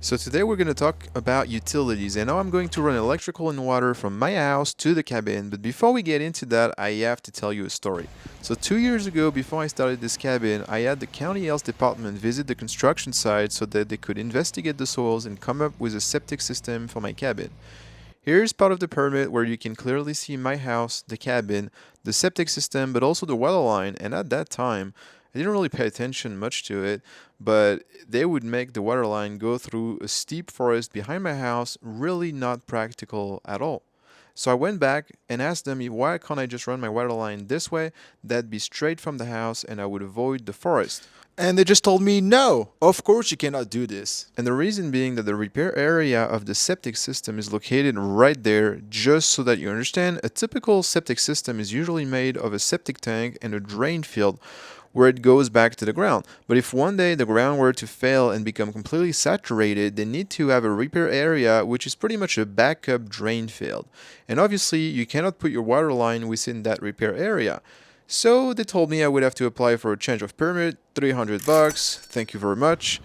So today we're going to talk about utilities, and now I'm going to run electrical and water from my house to the cabin. But before we get into that, I have to tell you a story. So 2 years ago, before I started this cabin, I had the county health department visit the construction site so that they could investigate the soils and come up with a septic system for my cabin. Here's part of the permit where you can clearly see my house, the cabin, the septic system, but also the water line. And at that time, I didn't really pay attention much to it, but they would make the water line go through a steep forest behind my house, really not practical at all. So I went back and asked them why can't I just run my water line this way? That'd be straight from the house and I would avoid the forest. And they just told me, no, of course you cannot do this. And the reason being that the repair area of the septic system is located right there, just so that you understand. A typical septic system is usually made of a septic tank and a drain field where it goes back to the ground. But if one day the ground were to fail and become completely saturated, they need to have a repair area, which is pretty much a backup drain field. And obviously, you cannot put your water line within that repair area. So they told me I would have to apply for a change of permit, $300. Thank you very much.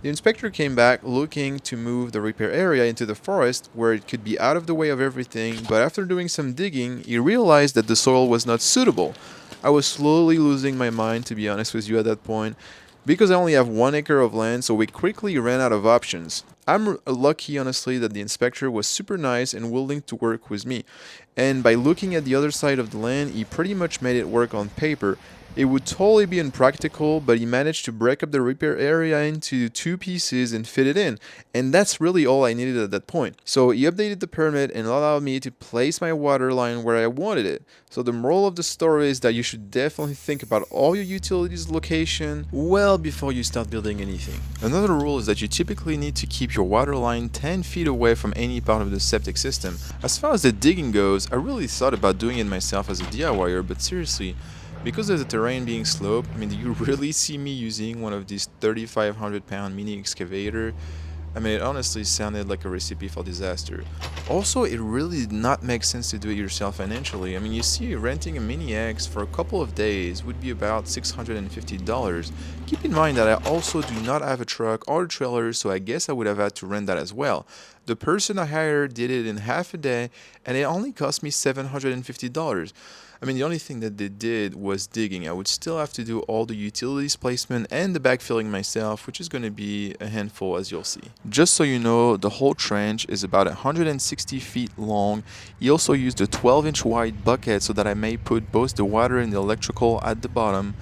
The inspector came back looking to move the repair area into the forest where it could be out of the way of everything, but after doing some digging, he realized that the soil was not suitable. I was slowly losing my mind, to be honest with you, at that point, because I only have 1 acre of land, so we quickly ran out of options. I'm lucky, honestly, that the inspector was super nice and willing to work with me. And by looking at the other side of the land, he pretty much made it work on paper. It would totally be impractical, but he managed to break up the repair area into two pieces and fit it in. And that's really all I needed at that point. So he updated the permit and allowed me to place my water line where I wanted it. So the moral of the story is that you should definitely think about all your utilities location well before you start building anything. Another rule is that you typically need to keep your water line 10 feet away from any part of the septic system. As far as the digging goes, I really thought about doing it myself as a DIYer, but seriously, because of the terrain being sloped, do you really see me using one of these 3,500-pound mini excavator? It honestly sounded like a recipe for disaster. Also, it really did not make sense to do it yourself financially. You see, renting a mini X for a couple of days would be about $650. Keep in mind that I also do not have a truck or a trailer, so I guess I would have had to rent that as well. The person I hired did it in half a day, and it only cost me $750. The only thing that they did was digging. I would still have to do all the utilities placement and the backfilling myself, which is going to be a handful, as you'll see. Just so you know, the whole trench is about 160 feet long. He also used a 12-inch wide bucket so that I may put both the water and the electrical at the bottom.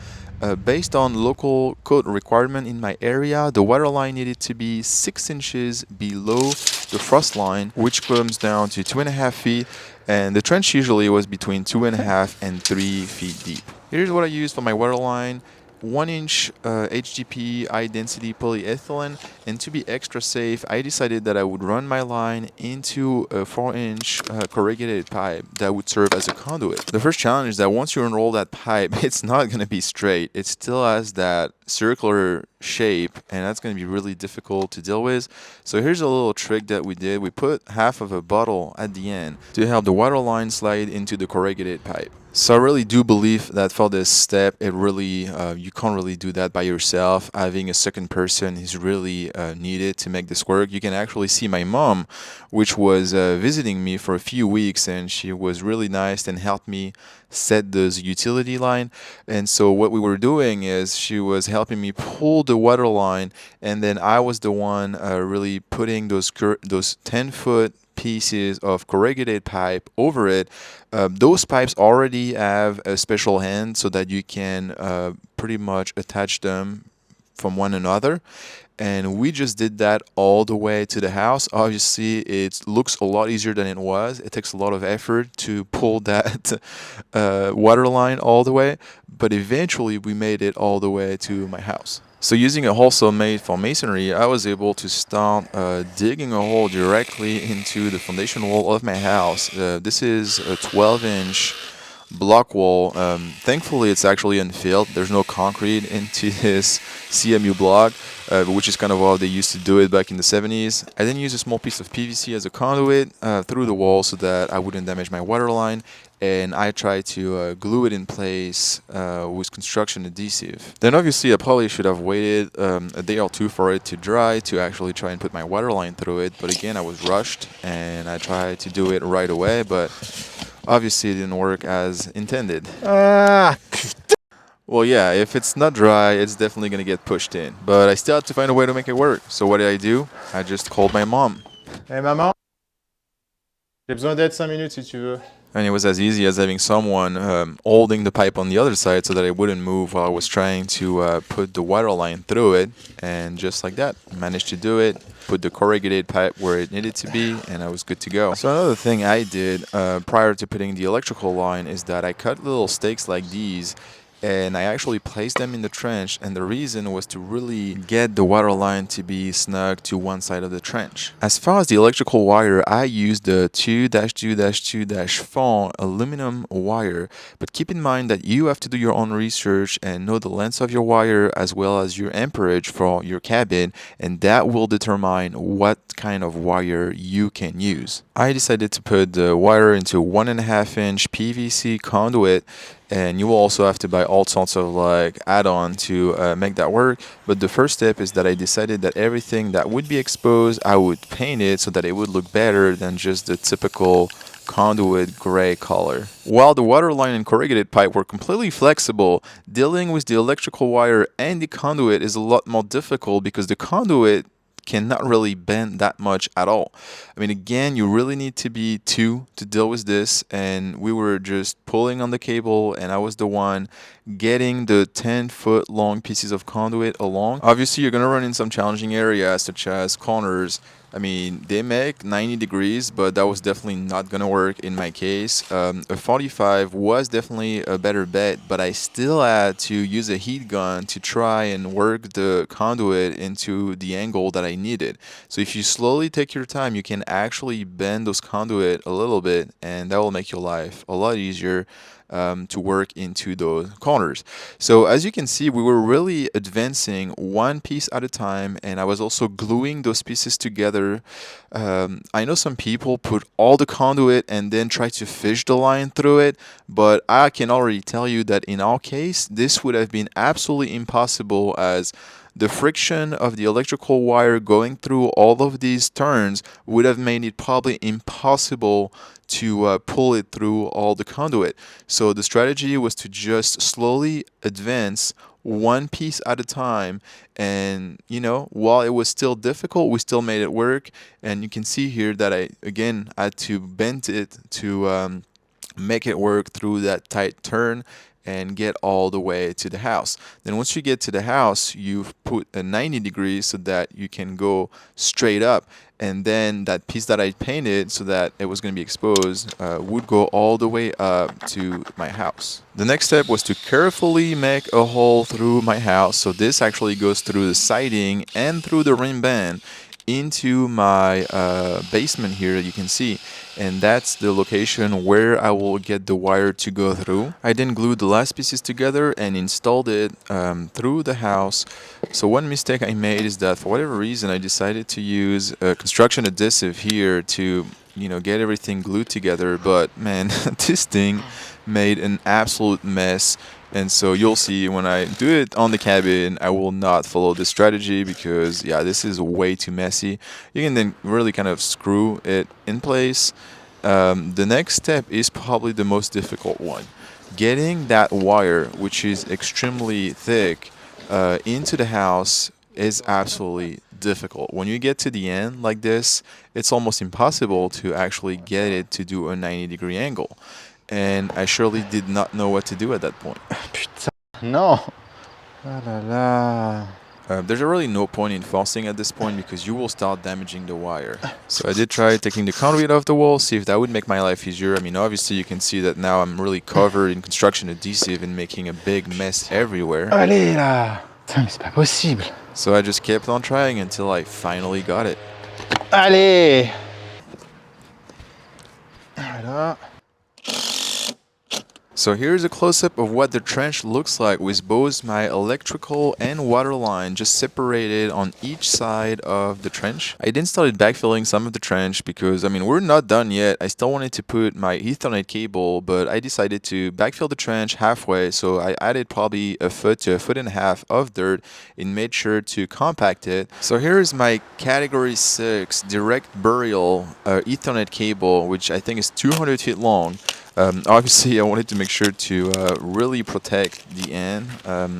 Based on local code requirement in my area, the water line needed to be 6 inches below the frost line, which comes down to 2.5 feet, and the trench usually was between 2.5 and 3 feet deep. Here's what I used for my water line. 1-inch HDPE high density polyethylene, and to be extra safe, I decided that I would run my line into a 4-inch corrugated pipe that would serve as a conduit. The first challenge is that once you unroll that pipe, it's not going to be straight. It still has that circular shape, and that's going to be really difficult to deal with. So here's a little trick that we did. We put half of a bottle at the end to help the water line slide into the corrugated pipe. So I really do believe that for this step, it really you can't really do that by yourself. Having a second person is really needed to make this work. You can actually see my mom, which was visiting me for a few weeks, and she was really nice and helped me set this utility line. And so what we were doing is she was helping me pull the water line, and then I was the one really putting those 10-foot pieces of corrugated pipe over it. Those pipes already have a special hand so that you can pretty much attach them from one another. And we just did that all the way to the house. Obviously, it looks a lot easier than it was. It takes a lot of effort to pull that water line all the way, but eventually we made it all the way to my house. So using a hole saw made for masonry, I was able to start digging a hole directly into the foundation wall of my house. This is a 12-inch block wall. Thankfully, it's actually unfilled. There's no concrete into this CMU block, which is kind of how they used to do it back in the 70s. I then used a small piece of PVC as a conduit through the wall so that I wouldn't damage my water line. And I tried to glue it in place with construction adhesive. Then obviously I probably should have waited a day or two for it to dry to actually try and put my water line through it. But again, I was rushed and I tried to do it right away, but obviously it didn't work as intended. Well, yeah, if it's not dry, it's definitely gonna get pushed in. But I still had to find a way to make it work. So what did I do? I just called my mom. Hey maman, j'ai besoin d'aide 5 minutes si tu veux. And it was as easy as having someone holding the pipe on the other side so that it wouldn't move while I was trying to put the water line through it. And just like that, managed to do it, put the corrugated pipe where it needed to be, and I was good to go. So another thing I did prior to putting the electrical line is that I cut little stakes like these and I actually placed them in the trench, and the reason was to really get the water line to be snug to one side of the trench. As far as the electrical wire, I used the 2-2-2-4 aluminum wire, but keep in mind that you have to do your own research and know the length of your wire as well as your amperage for your cabin, and that will determine what kind of wire you can use. I decided to put the wire into 1.5-inch PVC conduit, and you will also have to buy all sorts of like add-on to make that work. But the first step is that I decided that everything that would be exposed, I would paint it so that it would look better than just the typical conduit gray color. While the water line and corrugated pipe were completely flexible, dealing with the electrical wire and the conduit is a lot more difficult because the conduit cannot really bend that much at all. I mean, again, you really need to be two to deal with this, and we were just pulling on the cable, and I was the one getting the 10-foot long pieces of conduit along. Obviously, you're gonna run in some challenging areas such as corners. I mean, they make 90 degrees, but that was definitely not going to work in my case. A 45 was definitely a better bet, but I still had to use a heat gun to try and work the conduit into the angle that I needed. So if you slowly take your time, you can actually bend those conduit a little bit, and that will make your life a lot easier to work into those corners. So as you can see, we were really advancing one piece at a time, and I was also gluing those pieces together. I know some people put all the conduit and then try to fish the line through it, but I can already tell you that in our case, this would have been absolutely impossible, as the friction of the electrical wire going through all of these turns would have made it probably impossible to pull it through all the conduit. So the strategy was to just slowly advance one piece at a time, and while it was still difficult, we still made it work. And you can see here that I again had to bend it to make it work through that tight turn and get all the way to the house. Then once you get to the house, you put a 90 degrees so that you can go straight up. And then that piece that I painted so that it was going to be exposed would go all the way up to my house. The next step was to carefully make a hole through my house. So this actually goes through the siding and through the rim band into my basement here, you can see, and that's the location where I will get the wire to go through. I then glued the last pieces together and installed it through the house. So one mistake I made is that for whatever reason I decided to use construction adhesive here to get everything glued together, but man, this thing made an absolute mess. And so you'll see when I do it on the cabin, I will not follow this strategy because, yeah, this is way too messy. You can then really kind of screw it in place. The next step is probably the most difficult one. Getting that wire, which is extremely thick, into the house is absolutely difficult. When you get to the end like this, it's almost impossible to actually get it to do a 90-degree angle. And I surely did not know what to do at that point. Putain, non. Ah là là. There's really no point in forcing at this point because you will start damaging the wire. So I did try taking the conduit off the wall, see if that would make my life easier. I mean, obviously you can see that now I'm really covered in construction adhesive and making a big mess everywhere. Allez là. Putain, mais c'est pas possible. So I just kept on trying until I finally got it. Allez. Voilà. So here's a close-up of what the trench looks like with both my electrical and water line just separated on each side of the trench. I then started backfilling some of the trench because, I mean, we're not done yet. I still wanted to put my Ethernet cable, but I decided to backfill the trench halfway, so I added probably a foot to a foot and a half of dirt and made sure to compact it. So here's my category 6 direct burial Ethernet cable, which I think is 200 feet long. Obviously, I wanted to make sure to really protect the end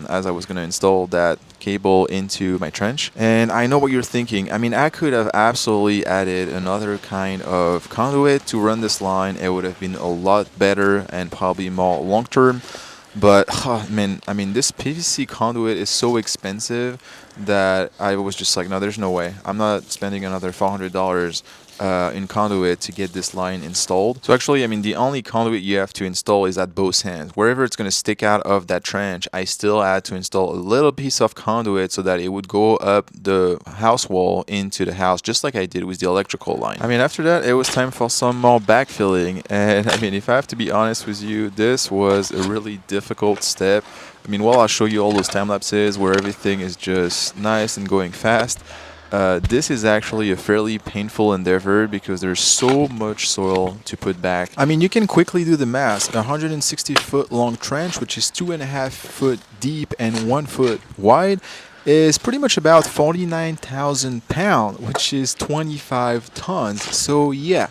as I was going to install that cable into my trench. And I know what you're thinking. I mean, I could have absolutely added another kind of conduit to run this line. It would have been a lot better and probably more long-term. But, man, I mean, this PVC conduit is so expensive that I was just like, no, there's no way. I'm not spending another $400 in conduit to get this line installed. So actually, I mean, the only conduit you have to install is at both ends. Wherever it's going to stick out of that trench, I still had to install a little piece of conduit so that it would go up the house wall into the house, just like I did with the electrical line. I mean, after that, it was time for some more backfilling. And I mean, if I have to be honest with you, this was a really difficult step. I mean, while I'll show you all those time lapses where everything is just nice and going fast, this is actually a fairly painful endeavor because there's so much soil to put back. I mean, you can quickly do the math. A 160-foot long trench, which is 2.5 foot deep and 1 foot wide, is pretty much about 49,000 pounds, which is 25 tons. So yeah,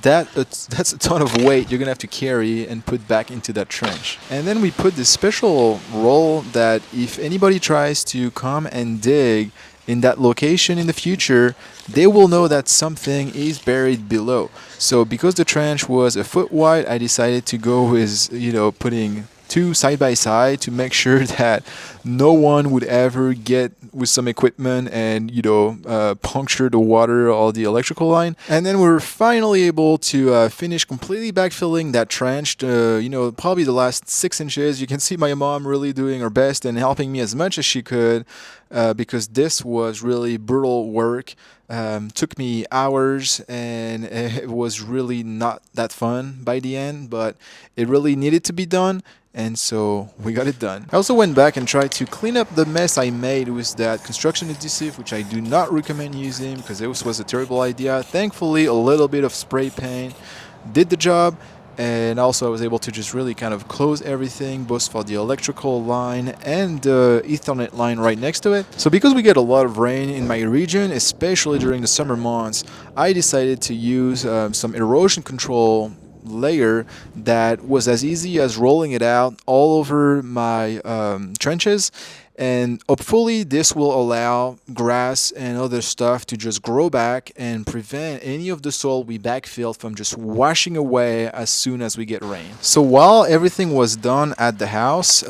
that's a ton of weight you're gonna have to carry and put back into that trench. And then we put this special roll that if anybody tries to come and dig in that location in the future, they will know that something is buried below. So because the trench was a foot wide, I decided to go with, putting two side by side to make sure that no one would ever get with some equipment and puncture the water or the electrical line. And then we were finally able to finish completely backfilling that trench. Probably the last 6 inches. You can see my mom really doing her best and helping me as much as she could because this was really brutal work. Took me hours and it was really not that fun by the end, but it really needed to be done. And so we got it done. I also went back and tried to clean up the mess I made with that construction adhesive, which I do not recommend using because this was a terrible idea. Thankfully, a little bit of spray paint did the job. And also I was able to just really kind of close everything, both for the electrical line and the Ethernet line right next to it. So because we get a lot of rain in my region, especially during the summer months, I decided to use some erosion control layer that was as easy as rolling it out all over my trenches. And hopefully this will allow grass and other stuff to just grow back and prevent any of the soil we backfilled from just washing away as soon as we get rain. So while everything was done at the house,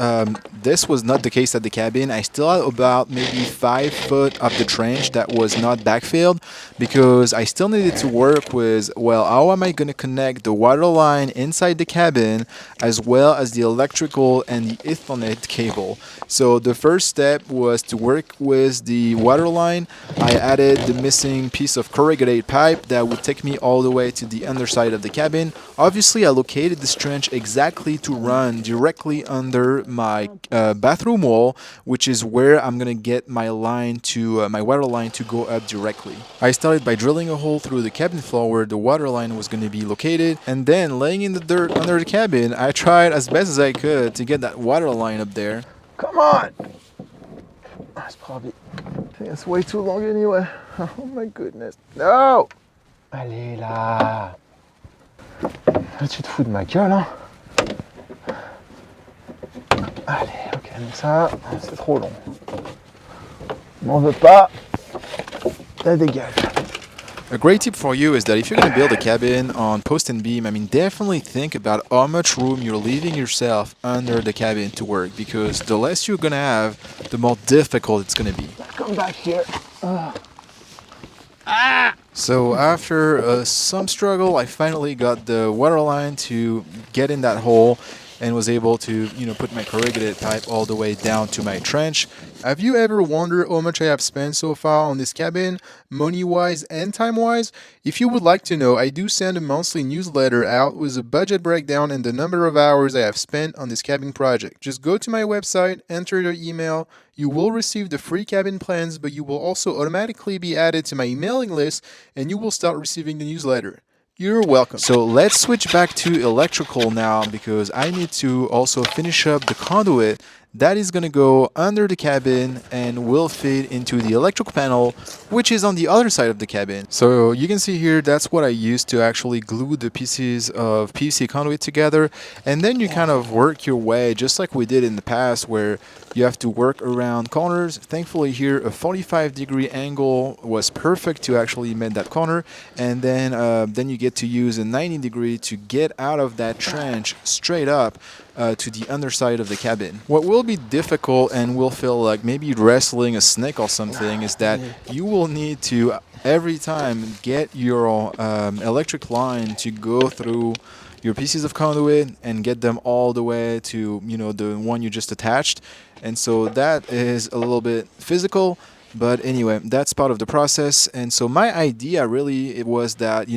this was not the case at the cabin. I still had about maybe 5 foot of the trench that was not backfilled because I still needed to work with, well, how am I going to connect the water line inside the cabin as well as the electrical and the Ethernet cable. So the first step was to work with the water line. I added the missing piece of corrugated pipe that would take me all the way to the underside of the cabin. Obviously, I located this trench exactly to run directly under my bathroom wall, which is where I'm gonna get my line to my water line to go up directly. I started by drilling a hole through the cabin floor where the water line was gonna be located, and then laying in the dirt under the cabin. I tried as best as I could to get that water line up there. Come on! That's probably... I think it's way too long anyway. Oh my goodness. No! Allez là! Tu te fous de ma gueule, hein? Allez, ok, mais ça, c'est trop long. M'en veux pas. Ça dégage. A great tip for you is that if you're going to build a cabin on post and beam, I mean, definitely think about how much room you're leaving yourself under the cabin to work, because the less you're going to have, the more difficult it's going to be. Come back here. So after some struggle, I finally got the water line to get in that hole. and was able to, put my corrugated pipe all the way down to my trench. Have you ever wondered how much I have spent so far on this cabin, money-wise and time-wise? If you would like to know, I do send a monthly newsletter out with a budget breakdown and the number of hours I have spent on this cabin project. Just go to my website, enter your email, you will receive the free cabin plans, but you will also automatically be added to my emailing list and you will start receiving the newsletter. You're welcome. So let's switch back to electrical now because I need to also finish up the conduit that is going to go under the cabin and will feed into the electrical panel, which is on the other side of the cabin. So you can see here, that's what I used to actually glue the pieces of PVC conduit together. And then you kind of work your way, just like we did in the past, where you have to work around corners. Thankfully here, a 45-degree angle was perfect to actually make that corner. And then you get to use a 90-degree to get out of that trench straight up to the underside of the cabin. What will be difficult and will feel like maybe wrestling a snake or something is that you will need to every time get your electric line to go through your pieces of conduit and get them all the way to the one you just attached. And so that is a little bit physical. But anyway, that's part of the process. And so my idea really it was that,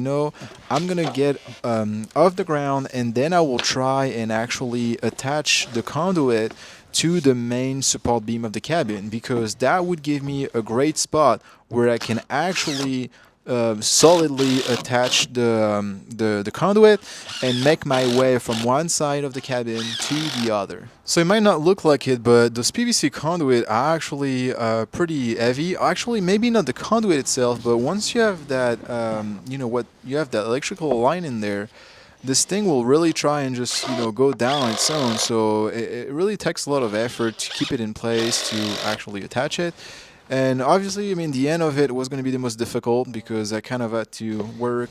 I'm going to get off the ground and then I will try and actually attach the conduit to the main support beam of the cabin, because that would give me a great spot where I can actually solidly attach the conduit and make my way from one side of the cabin to the other. So it might not look like it, but those PVC conduit are actually pretty heavy. Actually, maybe not the conduit itself, but once you have that, you have that electrical line in there, this thing will really try and just go down on its own. So it really takes a lot of effort to keep it in place to actually attach it. And obviously, the end of it was going to be the most difficult because I kind of had to work,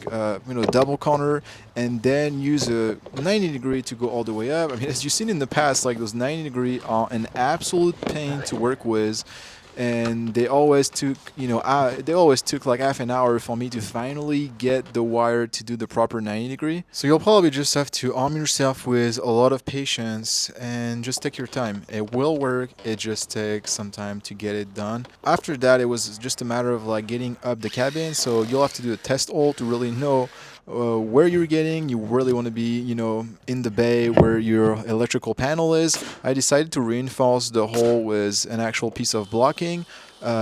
double corner and then use a 90-degree to go all the way up. As you've seen in the past, like those 90-degree are an absolute pain to work with. And they always took, like half an hour for me to finally get the wire to do the proper 90-degree. So you'll probably just have to arm yourself with a lot of patience and just take your time. It will work. It just takes some time to get it done. After that, it was just a matter of like getting up the cabin. So you'll have to do a test hole to really know where you're getting. You really want to be, in the bay where your electrical panel is. I decided to reinforce the hole with an actual piece of blocking.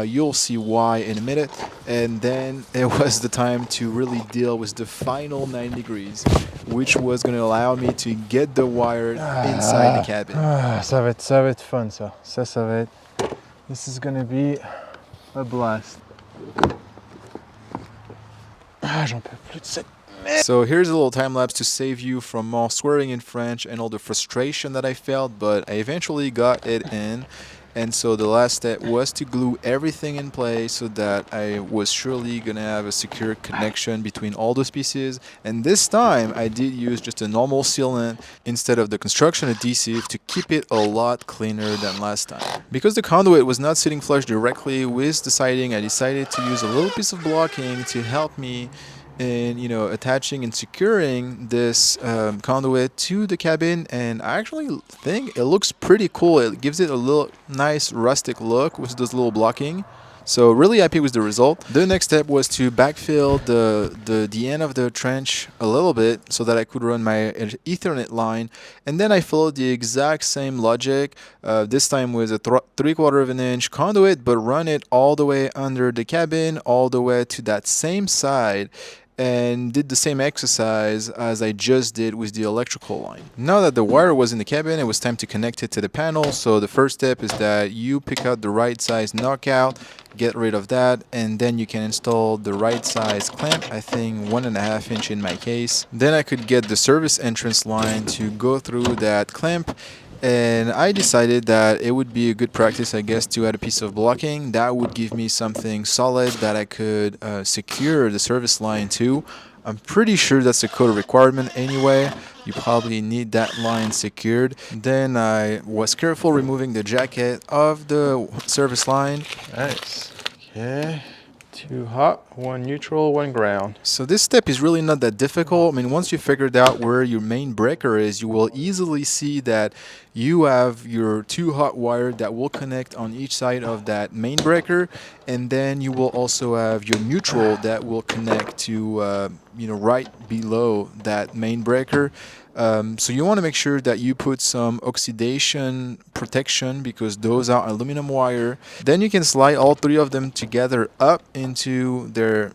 You'll see why in a minute. And then it was the time to really deal with the final 90 degrees, which was going to allow me to get the wire inside the cabin. Ça va être fun, ça. Ça va être... This is gonna be a blast. J'en peux plus de cette... So here's a little time lapse to save you from more swearing in French and all the frustration that I felt, but I eventually got it in. And so the last step was to glue everything in place so that I was surely gonna have a secure connection between all those pieces. And this time I did use just a normal sealant instead of the construction adhesive to keep it a lot cleaner than last time. Because the conduit was not sitting flush directly with the siding, I decided to use a little piece of blocking to help me in attaching and securing this conduit to the cabin. And I actually think it looks pretty cool. It gives it a little nice rustic look with those little blocking. So really happy with the result. The next step was to backfill the end of the trench a little bit so that I could run my Ethernet line. And then I followed the exact same logic, this time with a 3/4 of an inch conduit, but run it all the way under the cabin, all the way to that same side, and did the same exercise as I just did with the electrical line. Now that the wire was in the cabin, it was time to connect it to the panel. So the first step is that you pick out the right size knockout, get rid of that, and then you can install the right size clamp, I think 1.5 inch in my case. Then I could get the service entrance line to go through that clamp. And I decided that it would be a good practice, I guess, to add a piece of blocking. That would give me something solid that I could secure the service line to. I'm pretty sure that's a code requirement anyway. You probably need that line secured. Then I was careful removing the jacket of the service line. Nice. Okay. 2 hot, 1 neutral, 1 ground. So this step is really not that difficult. I mean, once you figured out where your main breaker is, you will easily see that you have your 2 hot wire that will connect on each side of that main breaker, and then you will also have your neutral that will connect to right below that main breaker. So you want to make sure that you put some oxidation protection because those are aluminum wire. Then you can slide all 3 of them together up into their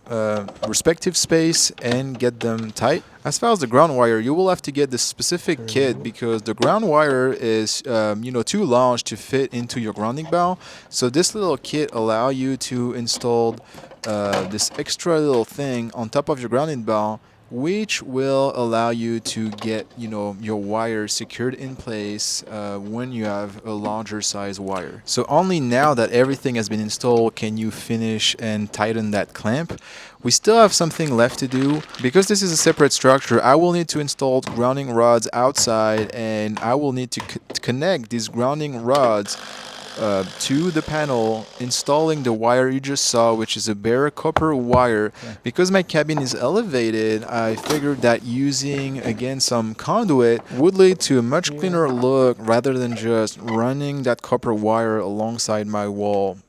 respective space and get them tight. As far as the ground wire, you will have to get the specific kit because the ground wire is too large to fit into your grounding bowl. So this little kit allows you to install this extra little thing on top of your grounding bowl, which will allow you to get your wire secured in place when you have a larger size wire. So only now that everything has been installed can you finish and tighten that clamp. We still have something left to do. Because this is a separate structure, I will need to install grounding rods outside, and I will need to connect these grounding rods to the panel, installing the wire you just saw, which is a bare copper wire. Because my cabin is elevated, I figured that using again some conduit would lead to a much cleaner look rather than just running that copper wire alongside my wall,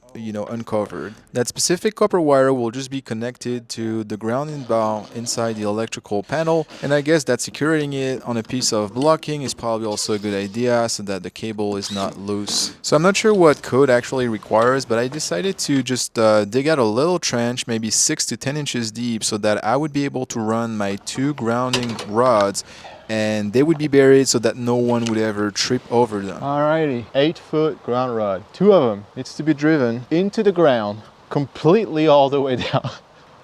uncovered. That specific copper wire will just be connected to the grounding bowl inside the electrical panel, and I guess that securing it on a piece of blocking is probably also a good idea so that the cable is not loose. So I'm not sure what code actually requires, but I decided to just dig out a little trench, maybe 6 to 10 inches deep, so that I would be able to run my 2 grounding rods and they would be buried so that no one would ever trip over them. Alrighty, 8-foot ground rod. 2 of them needs to be driven into the ground completely all the way down.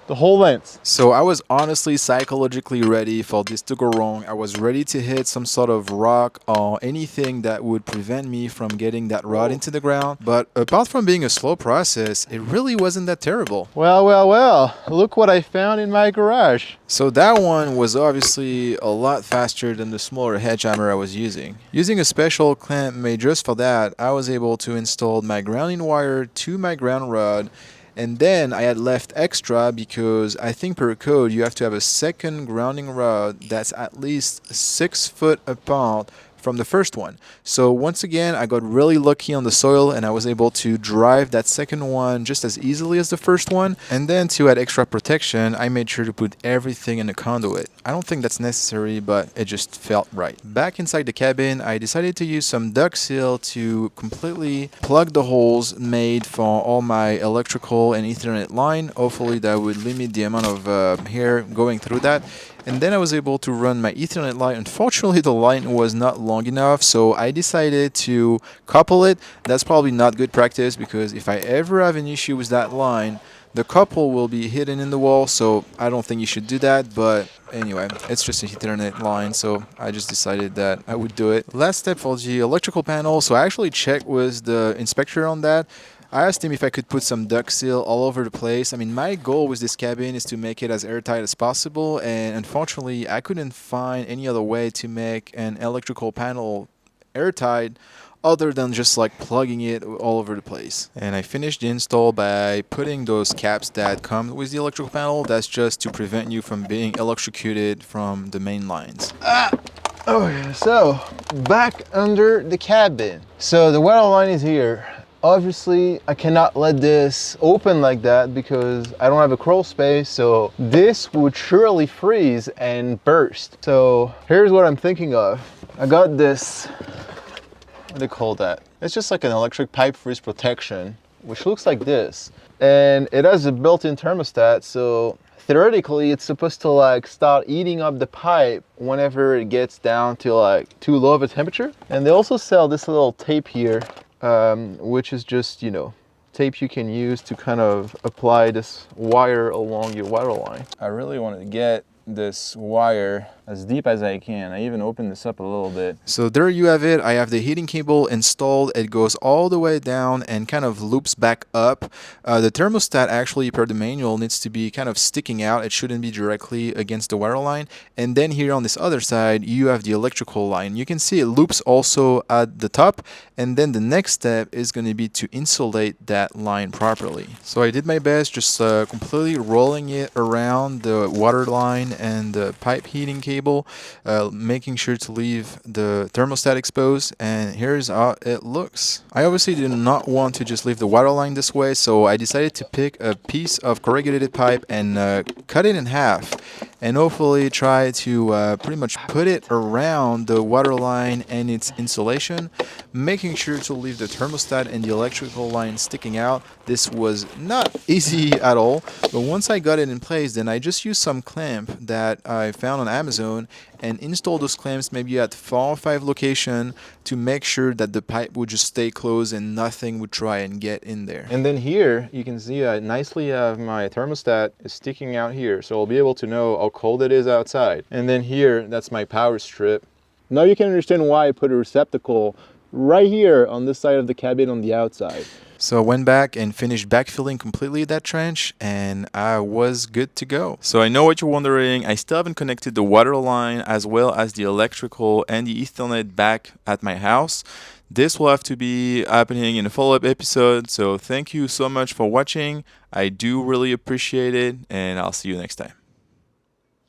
The whole length. So I was honestly psychologically ready for this to go wrong. I was ready to hit some sort of rock or anything that would prevent me from getting that rod into the ground. But apart from being a slow process, it really wasn't that terrible. Well, look what I found in my garage. So that one was obviously a lot faster than the smaller hedgehammer I was using. Using a special clamp made just for that, I was able to install my grounding wire to my ground rod. And then I had left extra because I think per code you have to have a second grounding rod that's at least 6 foot apart from the first one. So once again, I got really lucky on the soil and I was able to drive that second one just as easily as the first one. And then to add extra protection, I made sure to put everything in a conduit. I don't think that's necessary, but it just felt right. Back inside the cabin, I decided to use some duct seal to completely plug the holes made for all my electrical and Ethernet line. Hopefully that would limit the amount of hair going through that. And then I was able to run my Ethernet line. Unfortunately, the line was not long enough, so I decided to couple it. That's probably not good practice because if I ever have an issue with that line, the couple will be hidden in the wall, so I don't think you should do that. But anyway, it's just an Ethernet line, so I just decided that I would do it. Last step for the electrical panel, so I actually checked with the inspector on that. I asked him if I could put some duct seal all over the place. I mean, my goal with this cabin is to make it as airtight as possible, and unfortunately, I couldn't find any other way to make an electrical panel airtight other than just like plugging it all over the place. And I finished the install by putting those caps that come with the electrical panel. That's just to prevent you from being electrocuted from the main lines. Okay, so back under the cabin. So the water line is here. Obviously, I cannot let this open like that because I don't have a crawl space, so this would surely freeze and burst. So here's what I'm thinking of. I got this, what do they call that? It's just like an electric pipe freeze protection, which looks like this. And it has a built-in thermostat, so theoretically it's supposed to like start eating up the pipe whenever it gets down to like too low of a temperature. And they also sell this little tape here, which is just, tape you can use to kind of apply this wire along your water line. I really wanted to get this wire as deep as I can. I even opened this up a little bit. So there you have it. I have the heating cable installed. It goes all the way down and kind of loops back up. The thermostat actually, per the manual, needs to be kind of sticking out. It shouldn't be directly against the water line. And then here on this other side, you have the electrical line. You can see it loops also at the top. And then the next step is going to be to insulate that line properly. So I did my best, just completely rolling it around the water line and the pipe heating cable, making sure to leave the thermostat exposed, and here's how it looks. I obviously did not want to just leave the water line this way, so I decided to pick a piece of corrugated pipe and cut it in half, and hopefully try to pretty much put it around the water line and its insulation, making sure to leave the thermostat and the electrical line sticking out. This was not easy at all, but once I got it in place, then I just used some clamp that I found on Amazon and installed those clamps maybe at 4 or 5 locations to make sure that the pipe would just stay closed and nothing would try and get in there. And then here you can see I nicely have my thermostat is sticking out here, so I'll be able to know how cold it is outside. And then here, that's my power strip. Now you can understand why I put a receptacle right here on this side of the cabin on the outside. So I went back and finished backfilling completely that trench, and I was good to go. So I know what you're wondering. I still haven't connected the water line as well as the electrical and the Ethernet back at my house. This will have to be happening in a follow-up episode. So thank you so much for watching. I do really appreciate it, and I'll see you next time.